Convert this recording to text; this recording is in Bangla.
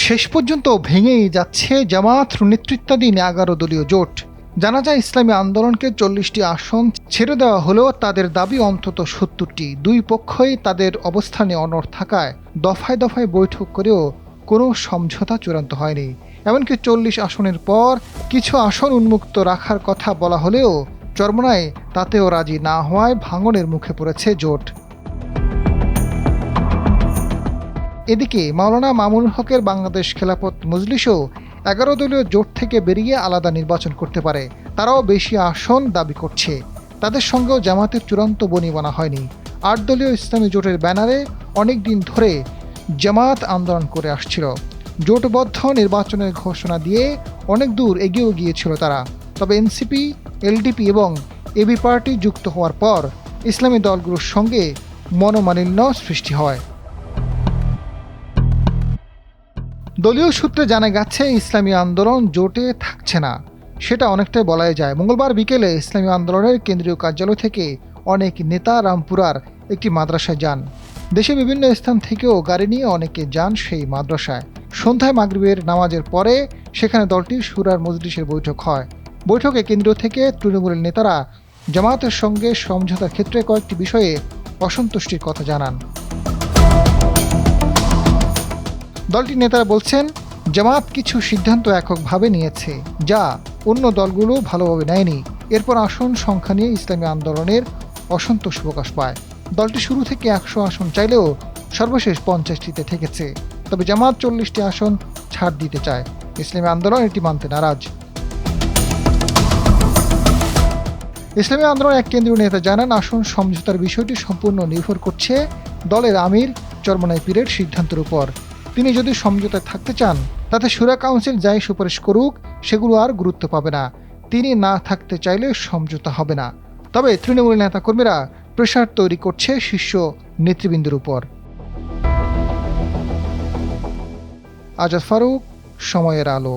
শেষ পর্যন্ত ভেঙেই যাচ্ছে জামাত নেতৃত্বাধীন 11 দলীয় জোট। জানা যায় ইসলামী আন্দোলনকে 40টি আসন ছেড়ে দেওয়া হলেও তাদের দাবি অন্তত 70টি। দুই পক্ষই তাদের অবস্থানে অনড় থাকায় দফায় দফায় বৈঠক করেও কোনো সমঝোতা চূড়ান্ত হয়নি। এমনকি 40 আসনের পর কিছু আসন উন্মুক্ত রাখার কথা বলা হলেও চরমোনাই তাতেও রাজি না হওয়ায় ভাঙনের মুখে পড়েছে জোট। এদিকে মাওলানা মামুনুল হকের বাংলাদেশ খেলাফত মজলিসও 11 দলীয় জোট থেকে বেরিয়ে আলাদা নির্বাচন করতে পারে। তারাও বেশি আসন দাবি করছে। তাদের সঙ্গেও জামাতের চূড়ান্ত বনিবনা হয়নি। 8 দলীয় ইসলামী জোটের ব্যানারে অনেক দিন ধরে জামাত আন্দোলন করে আসছিল। জোটবদ্ধ নির্বাচনের ঘোষণা দিয়ে অনেক দূর এগিয়েও গিয়েছিল তারা। তবে এনসিপি, এলডিপি এবং এবি পার্টি যুক্ত হওয়ার পর ইসলামী দলগুলোর সঙ্গে মনোমালিন্য সৃষ্টি হয়। দলীয় সূত্রে জানা গেছে ইসলামী আন্দোলন জোটে থাকছে না, সেটা অনেকটাই বলাই যায়। মঙ্গলবার বিকেলে ইসলামী আন্দোলনের কেন্দ্রীয় কার্যালয় থেকে অনেক নেতা রামপুরার একটি মাদ্রাসায় যান। দেশে বিভিন্ন স্থান থেকেও গাড়ি নিয়ে অনেকে যান সেই মাদ্রাসায়। সন্ধ্যায় মাগরিবের নামাজের পরে সেখানে দলটির শুরার মজলিসের বৈঠক হয়। বৈঠকে কেন্দ্র থেকে তৃণমূলের নেতারা জামায়াতের সঙ্গে সমঝোতার ক্ষেত্রে কয়েকটি বিষয়ে অসন্তুষ্টির কথা জানান। দলটির নেতারা বলছেন, জামাত কিছু সিদ্ধান্ত এককভাবে নিয়েছে যা অন্য দলগুলো ভালোভাবে নেয়নি। এরপর আসন সংখ্যা নিয়ে ইসলামী আন্দোলনের অসন্তোষ প্রকাশ পায়। দলটি শুরু থেকে 100 আসন চাইলেও সর্বশেষ 50টিতে ঠেকেছে। তবে জামাত 40টি আসন ছাড় দিতে চায়। ইসলামী আন্দোলন এটি মানতে নারাজ। ইসলামী আন্দোলন এক কেন্দ্রীয় নেতা জানান, আসন সমঝোতার বিষয়টি সম্পূর্ণ নির্ভর করছে দলের আমির চরমোনাই পীরের সিদ্ধান্তের উপর। তিনি যদি সমঝোতায় থাকতে চান তাতে শুরা কাউন্সিল যাই সুপারিশ করুক সেগুলো আর গুরুত্ব পাবে না। তিনি না থাকতে চাইলে সমঝোতা হবে না। তবে তৃণমূল নেতাকর্মীরা প্রেসার তৈরি করছে শীর্ষ নেতৃবৃন্দের উপর। আজাদ ফারুক, সময়ের আলো।